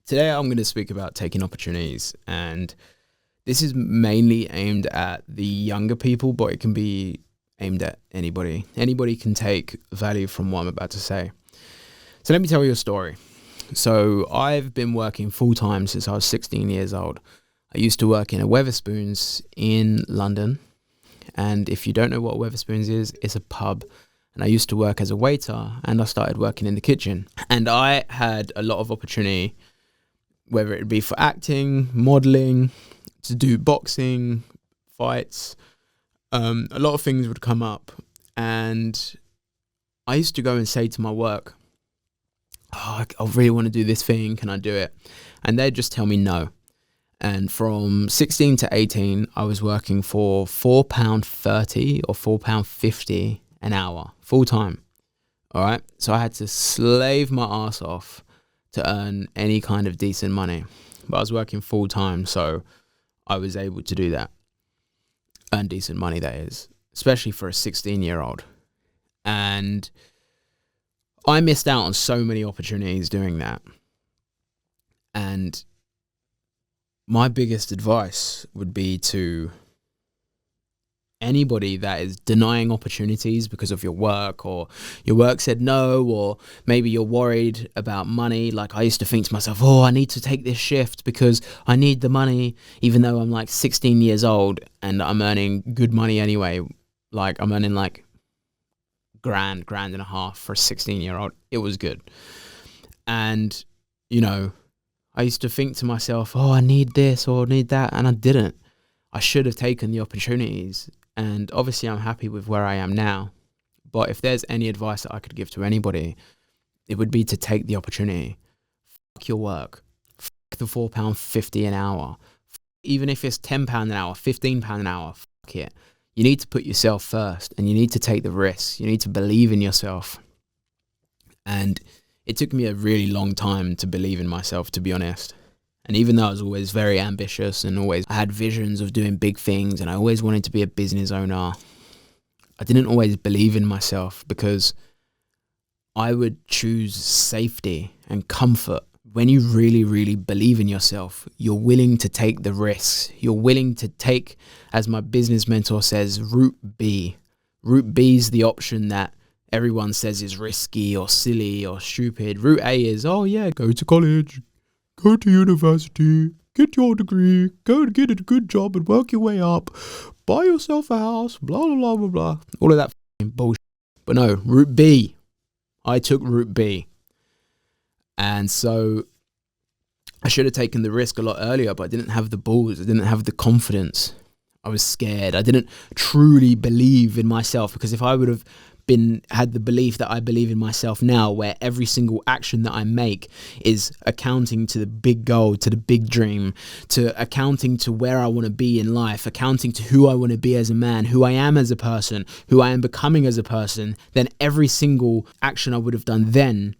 Today I'm going to speak about taking opportunities, and this is mainly aimed at the younger people, but it can be aimed at anybody. Anybody can take value from what I'm about to say. So let me tell you a story. So I've been working full-time since I was 16 years old. I used to work in a Wetherspoons in London, and if you don't know what Wetherspoons is, it's a pub. And I used to work as a waiter, and I started working in the kitchen. And I had a lot of opportunity, whether it be for acting, modeling, to do boxing, fights. A lot of things would come up, and I used to go and say to my work, I really want to do this thing, can I do it? And they'd just tell me no. And from 16 to 18, I was working for £4.30 or £4.50 an hour, full time. All right. So I had to slave my ass off to earn any kind of decent money. But I was working full time, so I was able to do that. Earn decent money, that is, especially for a 16-year-old. And I missed out on so many opportunities doing that. And my biggest advice would be to anybody that is denying opportunities because of your work, or your work said no, or maybe you're worried about money. Like I used to think to myself, I need to take this shift because I need the money, even though I'm like 16 years old and I'm earning good money anyway. Like I'm earning like grand and a half for a 16-year-old. It was good. And, I used to think to myself, I need this or need that. And I didn't. I should have taken the opportunities. And obviously I'm happy with where I am now. But if there's any advice that I could give to anybody, it would be to take the opportunity. Fuck your work. Fuck the £4.50 an hour. Even if it's £10 an hour, £15 an hour, fuck it. You need to put yourself first, and you need to take the risks. You need to believe in yourself. And it took me a really long time to believe in myself, to be honest. And even though I was always very ambitious and I had visions of doing big things, and I always wanted to be a business owner, I didn't always believe in myself because I would choose safety and comfort. When you really, really believe in yourself, you're willing to take the risks. You're willing to take, as my business mentor says, route B. Route B is the option that everyone says is risky or silly or stupid. Route A is, go to college, go to university, get your degree, go and get a good job and work your way up, buy yourself a house, blah, blah, blah, blah, blah. All of that bullshit. But no, route B. I took route B. And so I should have taken the risk a lot earlier, but I didn't have the balls. I didn't have the confidence. I was scared. I didn't truly believe in myself, because if I would have had the belief that I believe in myself now, where every single action that I make is accounting to the big goal, to the big dream, to accounting to where I want to be in life, accounting to who I want to be as a man, who I am as a person, who I am becoming as a person, then every single action I would have done then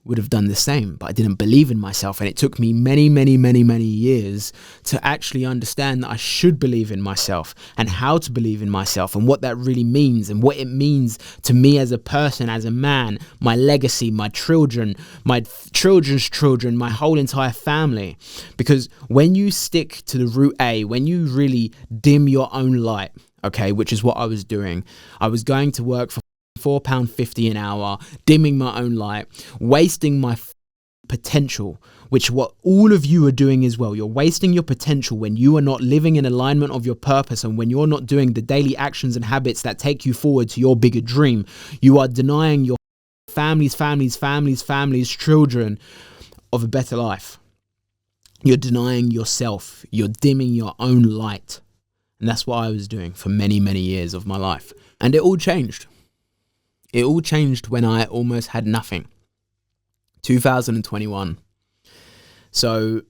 would have done the same. But I didn't believe in myself, and it took me many, many, many, many years to actually understand that I should believe in myself, and how to believe in myself, and what that really means, and what it means to me as a person, as a man, my legacy, my children, my children's children, my whole entire family. Because when you stick to the route A, when you really dim your own light, okay, which is what I was doing, I was going to work for £4.50 an hour, dimming my own light, wasting my potential, which what all of you are doing as well. You're wasting your potential when you are not living in alignment of your purpose, and when you're not doing the daily actions and habits that take you forward to your bigger dream. You are denying your families, children of a better life. You're denying yourself. You're dimming your own light. And that's what I was doing for many, many years of my life. And it all changed. It all changed when I almost had nothing. 2021. So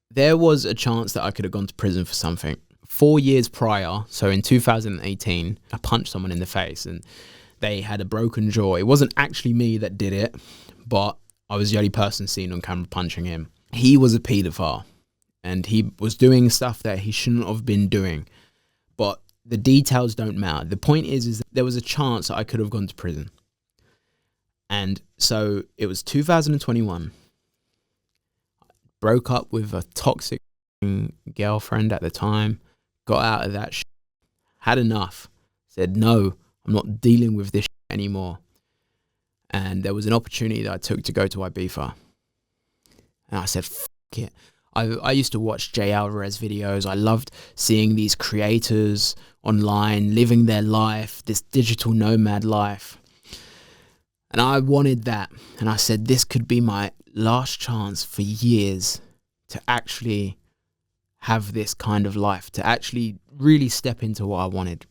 there was a chance that I could have gone to prison for something. 4 years prior, so in 2018, I punched someone in the face and they had a broken jaw. It wasn't actually me that did it, but I was the only person seen on camera punching him. He was a paedophile, and he was doing stuff that he shouldn't have been doing. But the details don't matter. The point is that there was a chance that I could have gone to prison. And so it was 2021. broke up with a toxic girlfriend at the time, got out of that had enough, said, no, I'm not dealing with this anymore. And there was an opportunity that I took to go to Ibiza. And I said, fuck it. I used to watch Jay Alvarez videos. I loved seeing these creators online living their life, this digital nomad life. And I wanted that. And I said, this could be my last chance for years to actually have this kind of life, to actually really step into what I wanted.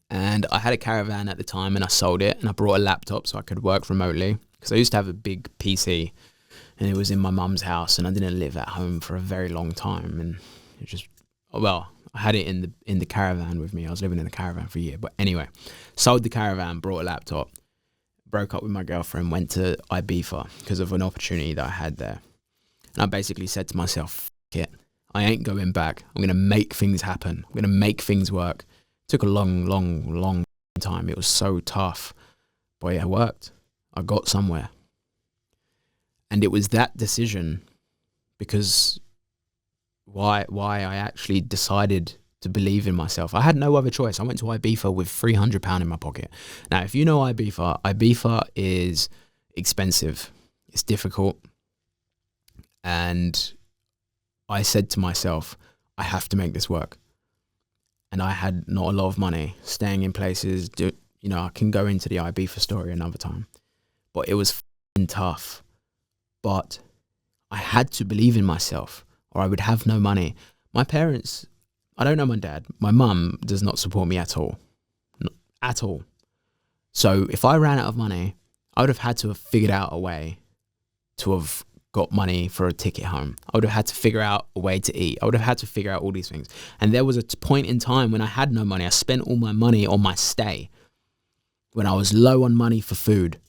And I had a caravan at the time and I sold it, and I brought a laptop so I could work remotely, because I used to have a big PC and it was in my mum's house, and I didn't live at home for a very long time. And it just, well, I had it in the caravan with me. I was living in the caravan for a year. But anyway, sold the caravan, brought a laptop, broke up with my girlfriend, went to Ibiza because of an opportunity that I had there. And I basically said to myself, fuck it, I ain't going back. I'm going to make things happen. I'm going to make things work. It took a long time. It was so tough, but it worked. I got somewhere. And it was that decision, because why I actually decided to believe in myself. I had no other choice. I went to Ibiza with £300 in my pocket. Now, if you know Ibiza is expensive. It's difficult. And I said to myself, I have to make this work. And I had not a lot of money, staying in places. I can go into the Ibiza story another time. But it was f***ing tough. But I had to believe in myself, or I would have no money. My parents, I don't know my dad. My mum does not support me at all. At all. So if I ran out of money, I would have had to have figured out a way to have got money for a ticket home. I would have had to figure out a way to eat. I would have had to figure out all these things. And there was a point in time when I had no money. I spent all my money on my stay, when I was low on money for food.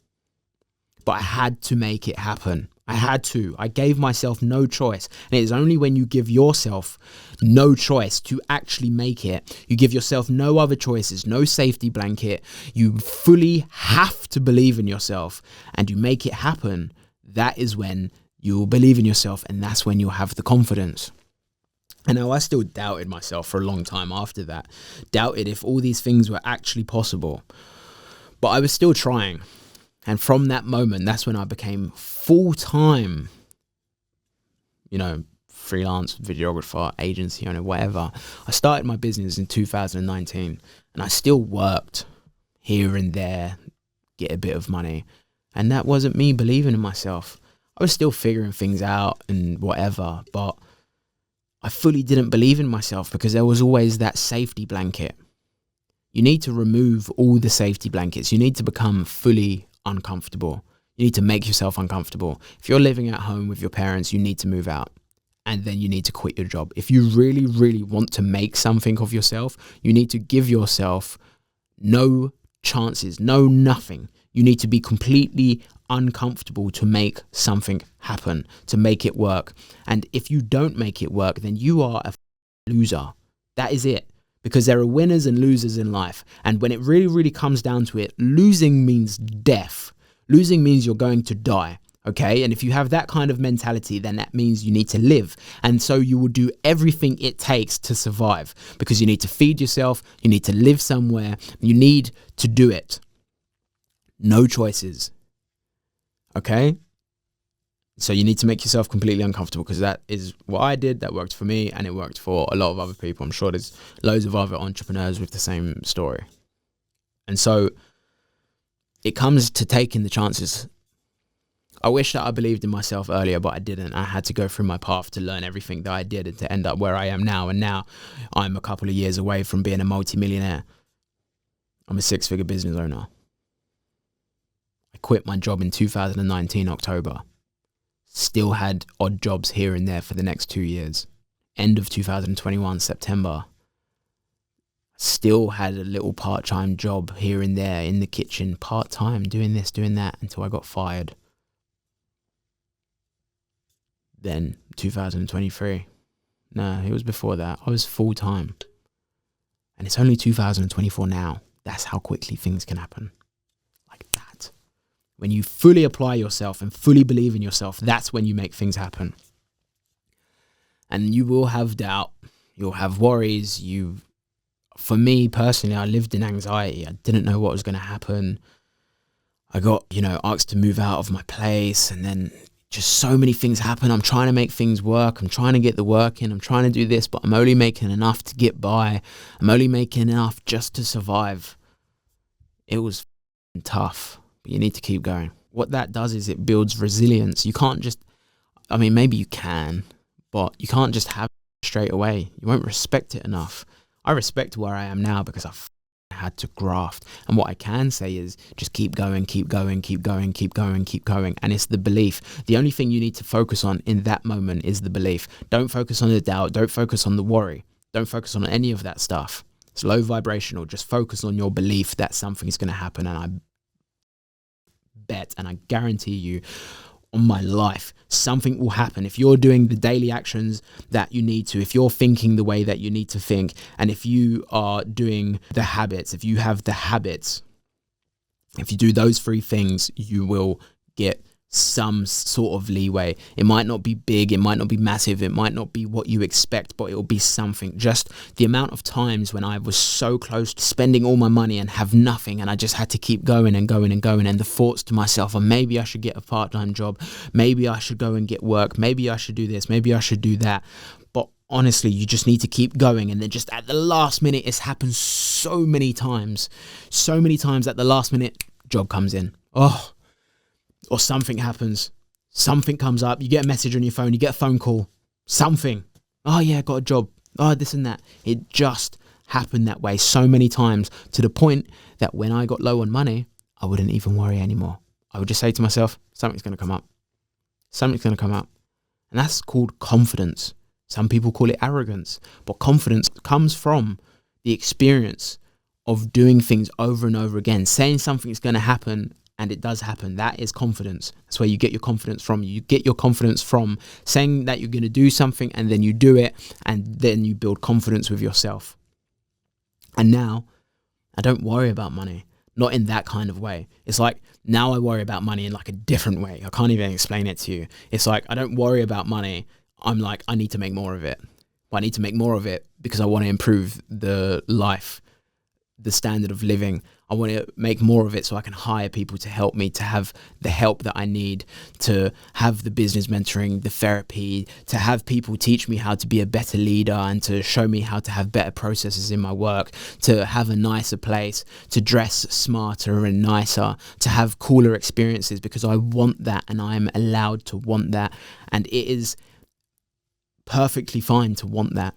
But I had to make it happen. I had to. I gave myself no choice. And it is only when you give yourself no choice to actually make it, you give yourself no other choices, no safety blanket, you fully have to believe in yourself and you make it happen. That is when you'll believe in yourself, and that's when you'll have the confidence. And now I still doubted myself for a long time after that. Doubted if all these things were actually possible. But I was still trying. And from that moment, that's when I became full-time, freelance videographer, agency owner, whatever. I started my business in 2019, and I still worked here and there, get a bit of money. And that wasn't me believing in myself. I was still figuring things out and whatever, but I fully didn't believe in myself because there was always that safety blanket. You need to remove all the safety blankets. You need to become fully uncomfortable. You need to make yourself uncomfortable. If you're living at home with your parents, you need to move out, and then you need to quit your job. If you really, really want to make something of yourself, you need to give yourself no chances, no nothing. You need to be completely uncomfortable to make something happen, to make it work. And if you don't make it work, then you are a loser. That is it. Because there are winners and losers in life. And when it really, really comes down to it, losing means death. Losing means you're going to die. Okay. And if you have that kind of mentality, then that means you need to live. And so you will do everything it takes to survive, because you need to feed yourself. You need to live somewhere. You need to do it. No choices. Okay. So you need to make yourself completely uncomfortable, because that is what I did. That worked for me, and it worked for a lot of other people. I'm sure there's loads of other entrepreneurs with the same story. And so it comes to taking the chances. I wish that I believed in myself earlier, but I didn't. I had to go through my path to learn everything that I did and to end up where I am now. And now I'm a couple of years away from being a multi-millionaire. I'm a 6-figure business owner. I quit my job in 2019, October. Still had odd jobs here and there for the next 2 years. End of 2021, September. Still had a little part-time job here and there in the kitchen, part-time, doing this, doing that, until I got fired. Then 2023. No, it was before that. I was full-time. And it's only 2024 now. That's how quickly things can happen. Like that. When you fully apply yourself and fully believe in yourself, that's when you make things happen. And you will have doubt. You'll have worries. For me personally, I lived in anxiety. I didn't know what was going to happen. I got, asked to move out of my place, and then just so many things happen. I'm trying to make things work. I'm trying to get the work in. I'm trying to do this, but I'm only making enough to get by. I'm only making enough just to survive. It was tough, but you need to keep going. What that does is it builds resilience. You can't just, maybe you can, but you can't just have it straight away. You won't respect it enough. I respect where I am now because I've had to graft. And what I can say is just keep going, keep going, keep going, keep going, keep going. And it's the belief. The only thing you need to focus on in that moment is the belief. Don't focus on the doubt. Don't focus on the worry. Don't focus on any of that stuff. It's low vibrational. Just focus on your belief that something's going to happen. And I bet and I guarantee you on my life, something will happen. If you're doing the daily actions that you need to, if you're thinking the way that you need to think, and if you are doing the habits, if you have the habits, if you do those 3 things, you will get some sort of leeway. It might not be big, it might not be massive, it might not be what you expect, but it will be something. Just the amount of times when I was so close to spending all my money and have nothing, and I just had to keep going and going and going, and the thoughts to myself, maybe I should get a part-time job, maybe I should go and get work, maybe I should do this, maybe I should do that. But honestly, you just need to keep going. And then just at the last minute, it's happened so many times at the last minute, job comes in. Or something happens, something comes up, you get a message on your phone, you get a phone call, something. Oh yeah, got a job. Oh, this and that. It just happened that way so many times, to the point that when I got low on money, I wouldn't even worry anymore. I would just say to myself, something's going to come up. Something's going to come up. And that's called confidence. Some people call it arrogance, but confidence comes from the experience of doing things over and over again, saying something's going to happen and it does happen. That is confidence. That's where you get your confidence from. You get your confidence from saying that you're going to do something, and then you do it, and then you build confidence with yourself. And now I don't worry about money, not in that kind of way. It's like now I worry about money in like a different way. I can't even explain it to you. It's like I don't worry about money. I'm like, I need to make more of it. But I need to make more of it because I want to improve the life, the standard of living. I want to make more of it so I can hire people to help me, to have the help that I need, to have the business mentoring, the therapy, to have people teach me how to be a better leader and to show me how to have better processes in my work, to have a nicer place, to dress smarter and nicer, to have cooler experiences, because I want that and I'm allowed to want that. And it is perfectly fine to want that.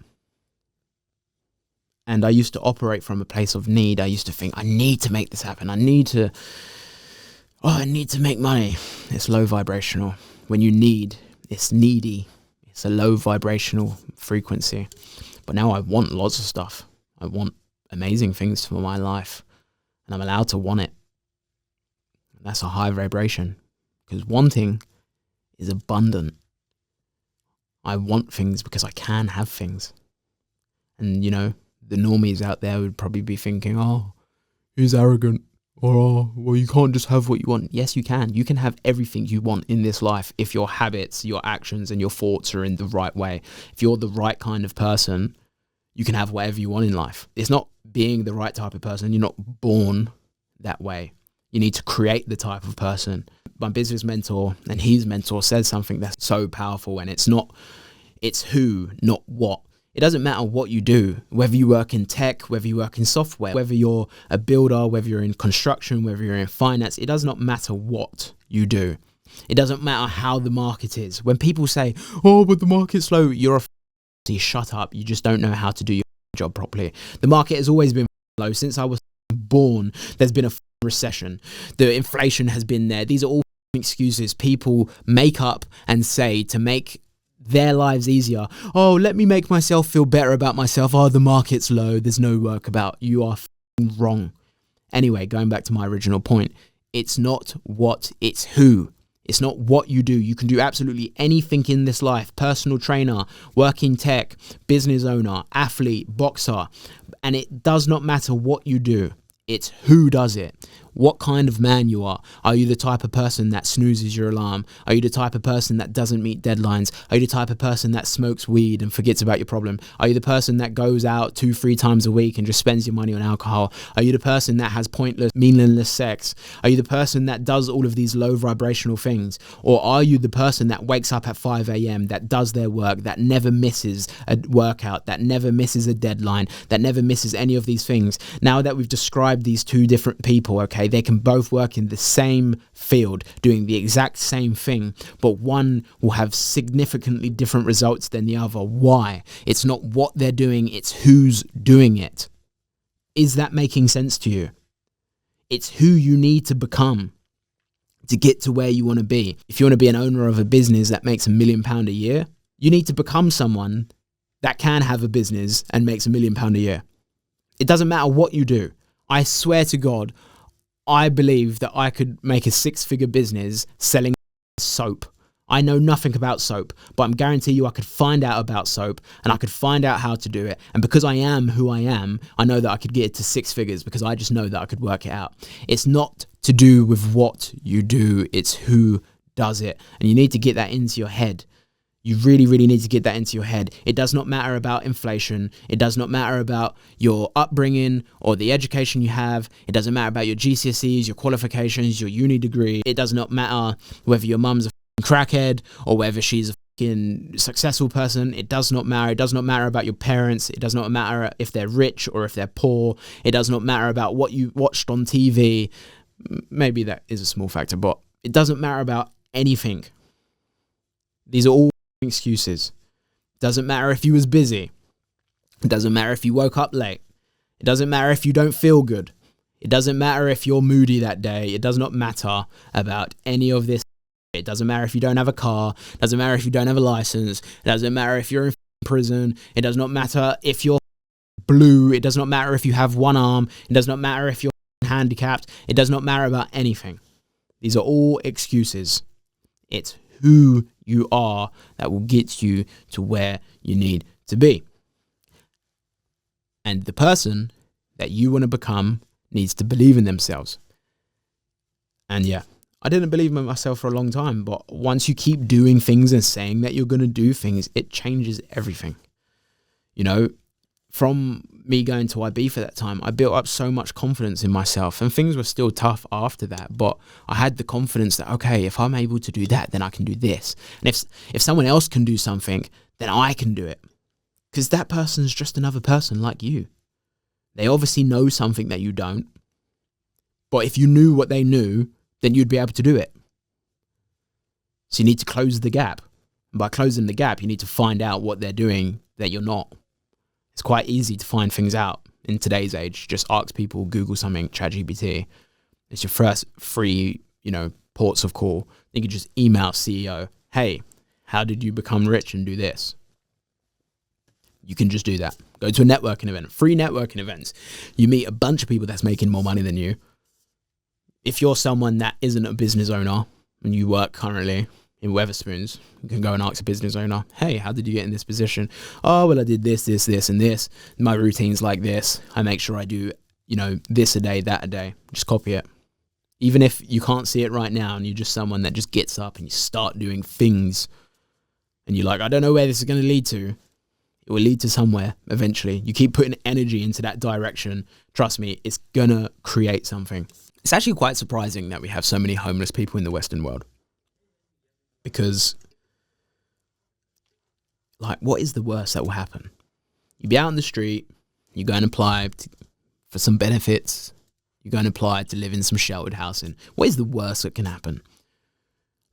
And I used to operate from a place of need. I used to think, I need to make this happen. I need to make money. It's low vibrational. When you need, it's needy. It's a low vibrational frequency. But now I want lots of stuff. I want amazing things for my life. And I'm allowed to want it. And that's a high vibration. Because wanting is abundant. I want things because I can have things. And, the normies out there would probably be thinking, oh, he's arrogant, or, oh, well, you can't just have what you want. Yes, you can. You can have everything you want in this life if your habits, your actions, and your thoughts are in the right way. If you're the right kind of person, you can have whatever you want in life. It's not being the right type of person. You're not born that way. You need to create the type of person. My business mentor and his mentor says something that's so powerful, and it's who, not what. It doesn't matter what you do, whether you work in tech, whether you work in software, whether you're a builder, whether you're in construction, whether you're in finance. It does not matter what you do. It doesn't matter how the market is. When people say, oh, but the market's low, you're shut up. You just don't know how to do your job properly. The market has always been low. Since I was born, there's been a recession. The inflation has been there. These are all excuses people make up and say to make their lives easier. Oh, let me make myself feel better about myself. Oh, the market's low. There's no work about. You are wrong. Anyway, going back to my original point, it's not what, it's who. It's not what you do. You can do absolutely anything in this life. Personal trainer, working tech, business owner, athlete, boxer. And it does not matter what you do. It's who does it. what kind of man you are. Are you the type of person that snoozes your alarm? Are you the type of person that doesn't meet deadlines? Are you the type of person that smokes weed and forgets about your problem? Are you the person that goes out 2-3 times a week and just spends your money on alcohol? Are you the person that has pointless, meaningless sex? Are you the person that does all of these low vibrational things? Or are you the person that wakes up at 5 a.m., that does their work, that never misses a workout, that never misses a deadline, that never misses any of these things? Now that we've described these two different people, okay, they can both work in the same field, doing the exact same thing, but one will have significantly different results than the other. Why? It's not what they're doing, it's who's doing it. Is that making sense to you? It's who you need to become to get to where you want to be. If you want to be an owner of a business that makes £1 million a year, you need to become someone that can have a business and makes £1 million a year. It doesn't matter what you do. I swear to God, I believe that I could make a 6-figure business selling soap. I know nothing about soap, but I'm guarantee you I could find out about soap and I could find out how to do it. And because I am who I am, I know that I could get it to 6 figures because I just know that I could work it out. It's not to do with what you do, it's who does it. And you need to get that into your head. You really, really need to get that into your head. It does not matter about inflation. It does not matter about your upbringing or the education you have. It doesn't matter about your GCSEs, your qualifications, your uni degree. It does not matter whether your mum's a crackhead or whether she's a fucking successful person. It does not matter. It does not matter about your parents. It does not matter if they're rich or if they're poor. It does not matter about what you watched on TV. Maybe that is a small factor, but it doesn't matter about anything. These are all excuses. It doesn't matter if you was busy. It doesn't matter if you woke up late. It doesn't matter if you don't feel good. It doesn't matter if you're moody that day. It does not matter about any of this. It doesn't matter if you don't have a car. It doesn't matter if you don't have a license. It doesn't matter if you're in prison. It does not matter if you're blue. It does not matter if you have one arm. It does not matter if you're handicapped. It does not matter about anything. These are all excuses. It's who you are that will get you to where you need to be. And the person that you want to become needs to believe in themselves. And yeah, I didn't believe in myself for a long time, but once you keep doing things and saying that you're going to do things, it changes everything. You know, from me going to IB for that time, I built up so much confidence in myself, and things were still tough after that, but I had the confidence that, okay, if I'm able to do that, then I can do this. And if someone else can do something, then I can do it. Because that person's just another person like you. They obviously know something that you don't, but if you knew what they knew, then you'd be able to do it. So you need to close the gap. And by closing the gap, you need to find out what they're doing that you're not. It's quite easy to find things out in today's age. Just ask people, Google something, ChatGPT. It's your first free, ports of call. You can just email CEO, hey, how did you become rich and do this? You can just do that. Go to a networking event, free networking events. You meet a bunch of people that's making more money than you. If you're someone that isn't a business owner and you work currently in Weatherspoons, you can go and ask a business owner, hey, how did you get in this position? Oh, well, I did this, and this. My routine's like this. I make sure I do, this a day, that a day. Just copy it. Even if you can't see it right now and you're just someone that just gets up and you start doing things and you're like, I don't know where this is going to lead to. It will lead to somewhere eventually. You keep putting energy into that direction. Trust me, it's going to create something. It's actually quite surprising that we have so many homeless people in the Western world. Because, what is the worst that will happen? You be out on the street, you go and apply for some benefits, you go and apply to live in some sheltered housing. What is the worst that can happen?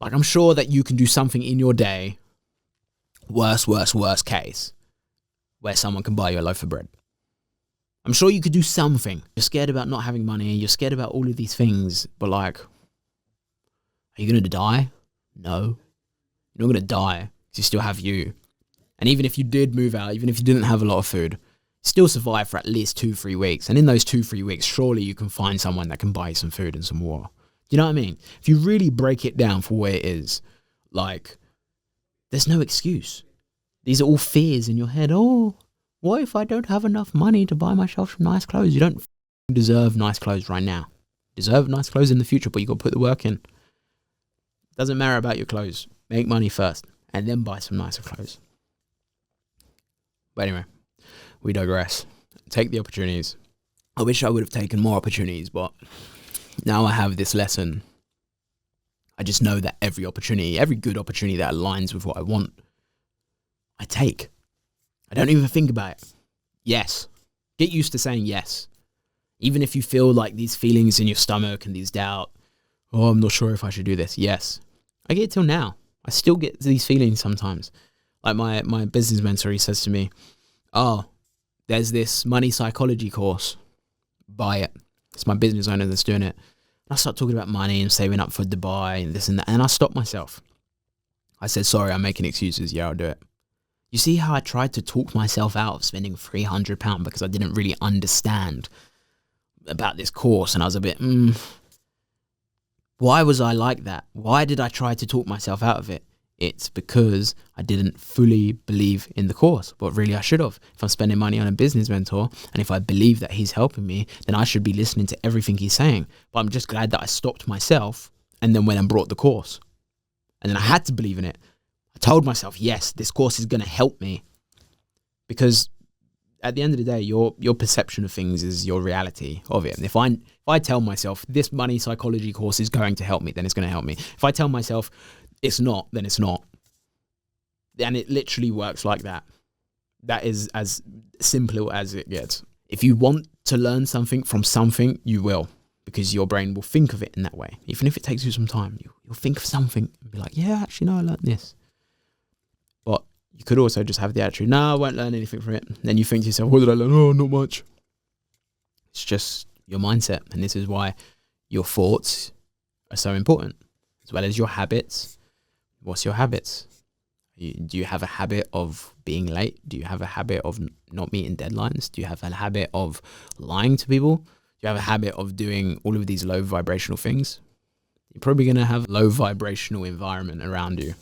I'm sure that you can do something in your day, worst case, where someone can buy you a loaf of bread. I'm sure you could do something. You're scared about not having money, you're scared about all of these things, but are you going to die? No. You're not going to die because you still have you. And even if you did move out, even if you didn't have a lot of food, still survive for at least 2-3 weeks. And in those 2-3 weeks, surely you can find someone that can buy you some food and some water. Do you know what I mean? If you really break it down for where it is, there's no excuse. These are all fears in your head. Oh, what if I don't have enough money to buy myself some nice clothes? You don't deserve nice clothes right now. Deserve nice clothes in the future, but you got to put the work in. Doesn't matter about your clothes. Make money first and then buy some nicer clothes. But anyway, we digress. Take the opportunities. I wish I would have taken more opportunities, but now I have this lesson. I just know that every opportunity, every good opportunity that aligns with what I want, I take. I don't even think about it. Yes. Get used to saying yes. Even if you feel like these feelings in your stomach and these doubt, oh, I'm not sure if I should do this. Yes. I get it till now. I still get these feelings sometimes. Like my business mentor, he says to me, oh, there's this money psychology course. Buy it. It's my business owner that's doing it. And I start talking about money and saving up for Dubai and this and that. And I stopped myself. I said, sorry, I'm making excuses. Yeah, I'll do it. You see how I tried to talk myself out of spending £300 because I didn't really understand about this course. And I was a bit, why was I like that? Why did I try to talk myself out of it? It's because I didn't fully believe in the course, but really I should have. If I'm spending money on a business mentor and if I believe that he's helping me, then I should be listening to everything he's saying. But I'm just glad that I stopped myself and then went and brought the course. And then I had to believe in it. I told myself, yes, this course is going to help me. Because at the end of the day, your perception of things is your reality of it. And if I tell myself this money psychology course is going to help me, then it's going to help me. If I tell myself it's not, then it's not. And it literally works like that. That is as simple as it gets. If you want to learn something from something, you will. Because your brain will think of it in that way. Even if it takes you some time, you'll think of something and be like, yeah, actually, no, I learned this. But you could also just have the attitude, no, I won't learn anything from it. And then you think to yourself, what did I learn? Oh, not much. It's just your mindset. And this is why your thoughts are so important, as well as your habits. What's your habits? Do you have a habit of being late? Do you have a habit of not meeting deadlines? Do you have a habit of lying to people? Do you have a habit of doing all of these low vibrational things? You're probably going to have a low vibrational environment around you.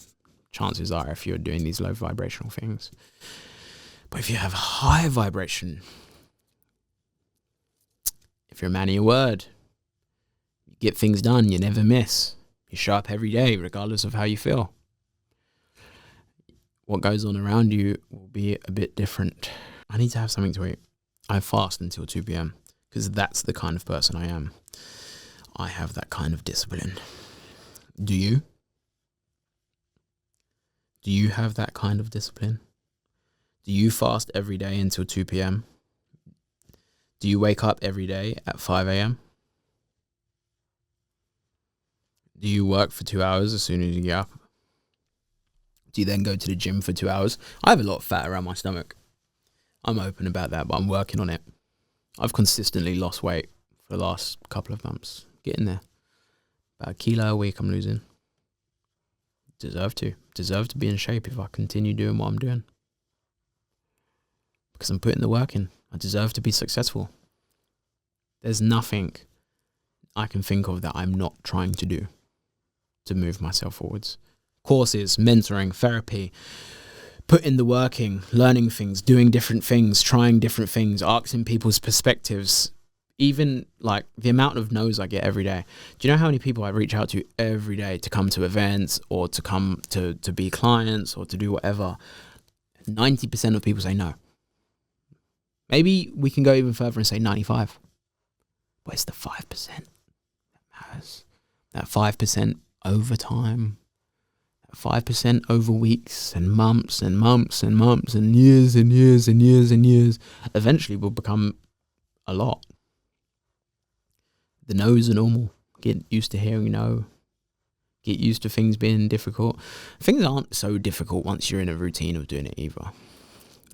Chances are, if you're doing these low vibrational things. But if you have high vibration, if you're a man of your word, you get things done, you never miss. You show up every day, regardless of how you feel. What goes on around you will be a bit different. I need to have something to eat. I fast until 2 p.m. because that's the kind of person I am. I have that kind of discipline. Do you? Do you have that kind of discipline? Do you fast every day until 2 p.m.? Do you wake up every day at 5 a.m.? Do you work for 2 hours as soon as you get up? Do you then go to the gym for 2 hours? I have a lot of fat around my stomach. I'm open about that, but I'm working on it. I've consistently lost weight for the last couple of months. Getting there. About 1 kilo a week I'm losing. Deserve to be in shape if I continue doing what I'm doing. Because I'm putting the work in. I deserve to be successful. There's nothing I can think of that I'm not trying to do to move myself forwards. Courses, mentoring, therapy, putting the work in, learning things, doing different things, trying different things, asking people's perspectives. Even like the amount of no's I get every day. Do you know how many people I reach out to every day to come to events or to come to be clients or to do whatever? 90% of people say no. Maybe we can go even further and say 95. But it's the 5% that matters. That 5% over time. That 5% over weeks and months and months and months and years and years and years and years eventually will become a lot. The no's are normal. Get used to hearing no. Get used to things being difficult. Things aren't so difficult once you're in a routine of doing it either.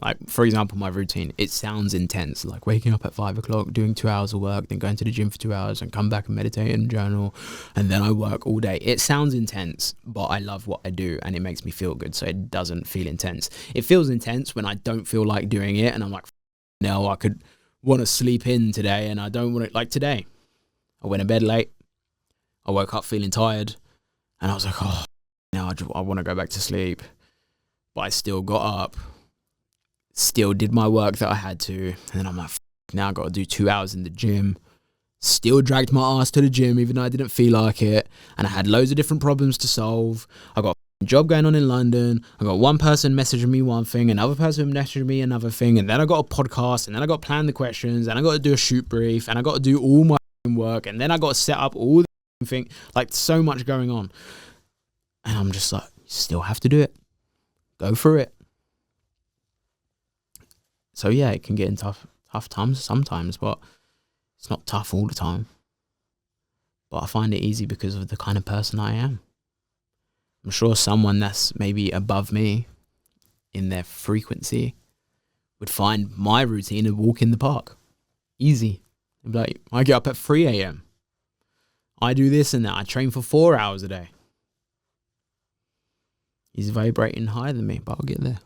Like, for example, my routine, it sounds intense. Like waking up at 5 o'clock, doing 2 hours of work, then going to the gym for 2 hours and come back and meditate and journal. And then I work all day. It sounds intense, but I love what I do and it makes me feel good. So it doesn't feel intense. It feels intense when I don't feel like doing it. And I'm like, no, I could want to sleep in today and I don't want to, like today. I went to bed late. I woke up feeling tired. And I was like, oh, now I want to go back to sleep. But I still got up. Still did my work that I had to. And then I'm like, now I've got to do 2 hours in the gym. Still dragged my ass to the gym even though I didn't feel like it. And I had loads of different problems to solve. I got a job going on in London. I got one person messaging me one thing, another person messaging me another thing. And then I got a podcast, and then I got to plan the questions, and I got to do a shoot brief, and I got to do all my work. And then I got to set up all the thing, like so much going on. And I'm just like, you still have to do it. Go for it. So yeah, it can get in tough times sometimes, but it's not tough all the time. But I find it easy because of the kind of person I am. I'm sure someone that's maybe above me in their frequency would find my routine a walk in the park. Easy. They'd be like, I get up at 3 a.m. I do this and that. I train for 4 hours a day. He's vibrating higher than me, but I'll get there.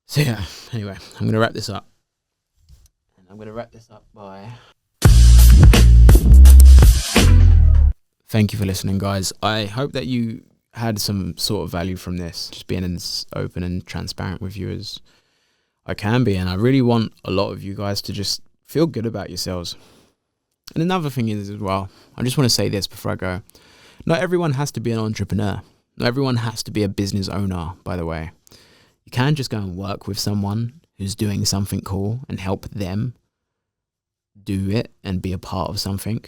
So yeah, anyway, I'm going to wrap this up. And I'm going to wrap this up by... Thank you for listening, guys. I hope that you had some sort of value from this. Just being as open and transparent with you as I can be. And I really want a lot of you guys to just feel good about yourselves. And another thing is as well, I just want to say this before I go. Not everyone has to be an entrepreneur. Not everyone has to be a business owner, by the way. You can just go and work with someone who's doing something cool and help them do it and be a part of something.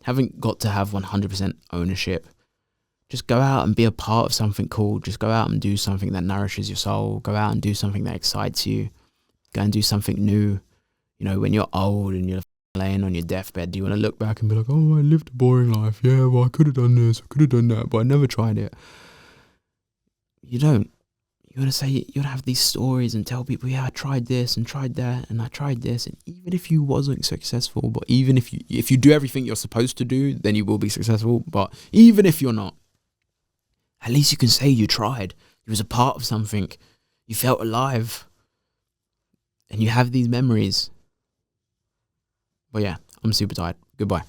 Haven't got to have 100% ownership. Just go out and be a part of something cool. Just go out and do something that nourishes your soul. Go out and do something that excites you. Go and do something new. You know, when you're old and you're laying on your deathbed, do you want to look back and be like, oh, I lived a boring life. Yeah, well, I could have done this. I could have done that, but I never tried it. You don't. You want to say, you want to have these stories and tell people, yeah, I tried this and tried that and I tried this. And even if you wasn't successful, but even if you do everything you're supposed to do, then you will be successful. But even if you're not, at least you can say you tried. You was a part of something. You felt alive. And you have these memories. But yeah, I'm super tired. Goodbye.